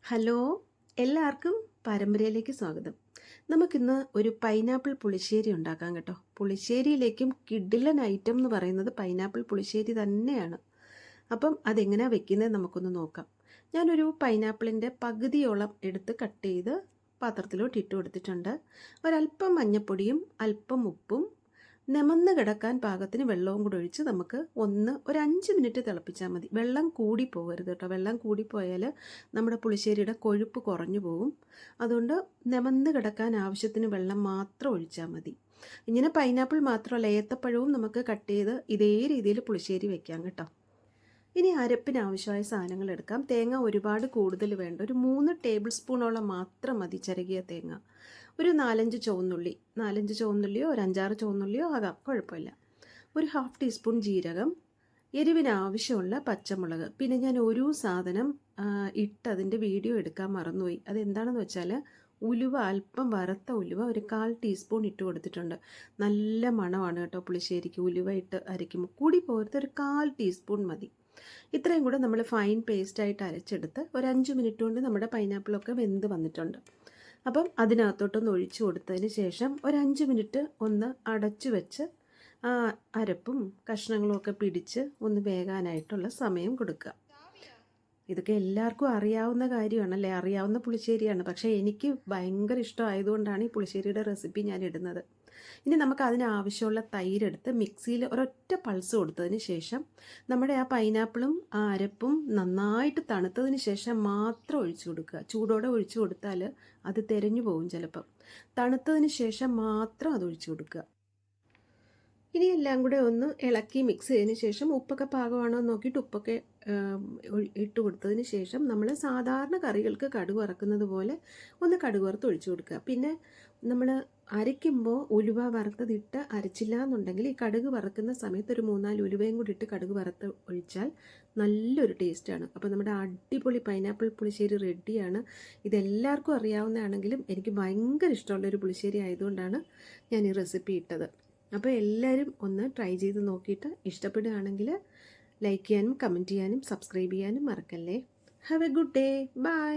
Hello, എല്ലാവർക്കും പരമ്പരയിലേക്ക് സ്വാഗതം. നമുക്കിന്ന് ഒരു പൈനാപ്പിൾ പുളിശ്ശേരി ഉണ്ടാക്കാം കേട്ടോ. പുളിശ്ശേരിയിലേക്കും കിഡിലൻ ഐറ്റം എന്ന് പറയുന്നത് പൈനാപ്പിൾ പുളിശ്ശേരി തന്നെയാണ്. അപ്പം അതെങ്ങനെയാണ് വെക്കുന്നത് നമുക്കൊന്ന് നോക്കാം. ഞാനൊരു പൈനാപ്പിളിൻ്റെ പകുതിയോളം എടുത്ത് കട്ട് ചെയ്ത് പാത്രത്തിലോട്ട് ഇട്ട് കൊടുത്തിട്ടുണ്ട്. ഒരല്പം മഞ്ഞൾപ്പൊടിയും അല്പം ഉപ്പും നിമന്ന് കിടക്കാൻ പാകത്തിന് വെള്ളവും കൂടെ ഒഴിച്ച് നമുക്ക് ഒരു 5 മിനിറ്റ് തിളപ്പിച്ചാൽ മതി. വെള്ളം കൂടി പോകരുത് കേട്ടോ. വെള്ളം കൂടിപ്പോയാൽ നമ്മുടെ പുളിശ്ശേരിയുടെ കൊഴുപ്പ് കുറഞ്ഞു പോകും. അതുകൊണ്ട് നിമന്ന് കിടക്കാൻ ആവശ്യത്തിന് വെള്ളം മാത്രം ഒഴിച്ചാൽ മതി. ഇങ്ങനെ പൈനാപ്പിൾ മാത്രമല്ല, ഏത്തപ്പഴവും നമുക്ക് കട്ട് ചെയ്ത് ഇതേ രീതിയിൽ പുളിശ്ശേരി വെക്കാം കേട്ടോ. ഇനി അരപ്പിന് ആവശ്യമായ സാധനങ്ങൾ എടുക്കാം. തേങ്ങ ഒരുപാട് കൂടുതൽ വേണ്ട. ഒരു 3 ടേബിൾ സ്പൂണോളം മാത്രം മതി ചിരകിയ തേങ്ങ. ഒരു 4-5 ചുവന്നുള്ളിയോ ഒരു 5-6 ചുവന്നുള്ളിയോ ആകാം, കുഴപ്പമില്ല. ഒരു 1/2 ടീസ്പൂൺ ജീരകം, എരിവിന് ആവശ്യമുള്ള പച്ചമുളക്. പിന്നെ ഞാൻ ഒരു സാധനം അതിൻ്റെ വീഡിയോ എടുക്കാൻ മറന്നുപോയി. അതെന്താണെന്ന് വെച്ചാൽ ഉലുവ, അല്പം വറുത്ത ഉലുവ ഒരു 1/4 ടീസ്പൂൺ ഇട്ട് കൊടുത്തിട്ടുണ്ട്. നല്ല മണമാണ് കേട്ടോ പുളിശ്ശേരിക്ക്. ഉലുവ ഇട്ട് അരയ്ക്കുമ്പോൾ കൂടി പോകരുത്, ഒരു 1/4 ടീസ്പൂൺ മതി. ഇത്രയും കൂടെ നമ്മൾ ഫൈൻ പേസ്റ്റായിട്ട് അരച്ചെടുത്ത് ഒരു 5 മിനിറ്റ് കൊണ്ട് നമ്മുടെ പൈനാപ്പിളൊക്കെ വെന്ത് വന്നിട്ടുണ്ട്. അപ്പം അതിനകത്തോട്ടൊന്ന് ഒഴിച്ചു കൊടുത്തതിന് ശേഷം ഒരു 5 മിനിറ്റ് ഒന്ന് അടച്ചു വെച്ച് ആ അരപ്പും കഷ്ണങ്ങളും ഒക്കെ പിടിച്ച് ഒന്ന് വേകാനായിട്ടുള്ള സമയം കൊടുക്കുക. ഇതൊക്കെ എല്ലാവർക്കും അറിയാവുന്ന കാര്യമാണല്ലേ, അറിയാവുന്ന പുളിശ്ശേരിയാണ്. പക്ഷേ എനിക്ക് ഭയങ്കര ഇഷ്ടമായതുകൊണ്ടാണ് ഈ പുളിശ്ശേരിയുടെ റെസിപ്പി ഞാൻ ഇടുന്നത്. ഇനി നമുക്ക് അതിനാവശ്യമുള്ള തൈരെടുത്ത് മിക്സിയിൽ ഒരൊറ്റ പൾസ് കൊടുത്തതിന് ശേഷം നമ്മുടെ ആ പൈനാപ്പിളും ആ അരപ്പും നന്നായിട്ട് തണുത്തതിന് ശേഷം മാത്രം ഒഴിച്ചു കൊടുക്കുക. ചൂടോടെ ഒഴിച്ചു കൊടുത്താൽ അത് തെരഞ്ഞു പോകും ചിലപ്പം. തണുത്തതിന് ശേഷം മാത്രം അത് ഒഴിച്ചു കൊടുക്കുക. ഇനി എല്ലാം കൂടെ ഒന്ന് ഇളക്കി മിക്സ് ചെയ്തതിന് ശേഷം ഉപ്പൊക്കെ പാകമാണോ എന്ന് നോക്കിയിട്ട് ഉപ്പൊക്കെ ഇട്ട് കൊടുത്തതിന് ശേഷം നമ്മൾ സാധാരണ കറികൾക്ക് കടുക് വറക്കുന്നത് പോലെ ഒന്ന് കടുക് വറുത്ത് ഒഴിച്ചു കൊടുക്കുക. പിന്നെ നമ്മൾ അരയ്ക്കുമ്പോൾ ഉലുവ വറുത്തതിട്ട് അരച്ചില്ല എന്നുണ്ടെങ്കിൽ ഈ കടുക് വറക്കുന്ന സമയത്ത് ഒരു 3-4 ഉലുവയും കൂടി ഇട്ട് കടുക് വറുത്ത് ഒഴിച്ചാൽ നല്ലൊരു ടേസ്റ്റാണ്. അപ്പോൾ നമ്മുടെ അടിപൊളി പൈനാപ്പിൾ പുളിശ്ശേരി റെഡിയാണ്. ഇതെല്ലാവർക്കും അറിയാവുന്നതാണെങ്കിലും എനിക്ക് ഭയങ്കര ഇഷ്ടമുള്ളൊരു പുളിശ്ശേരി ആയതുകൊണ്ടാണ് ഞാൻ ഈ റെസിപ്പി ഇട്ടത്. അപ്പോൾ എല്ലാവരും ഒന്ന് ട്രൈ ചെയ്ത് നോക്കിയിട്ട് ഇഷ്ടപ്പെടുകയാണെങ്കിൽ ലൈക്ക് ചെയ്യാനും കമൻറ്റ് ചെയ്യാനും സബ്സ്ക്രൈബ് ചെയ്യാനും മറക്കല്ലേ. Have a good day. By.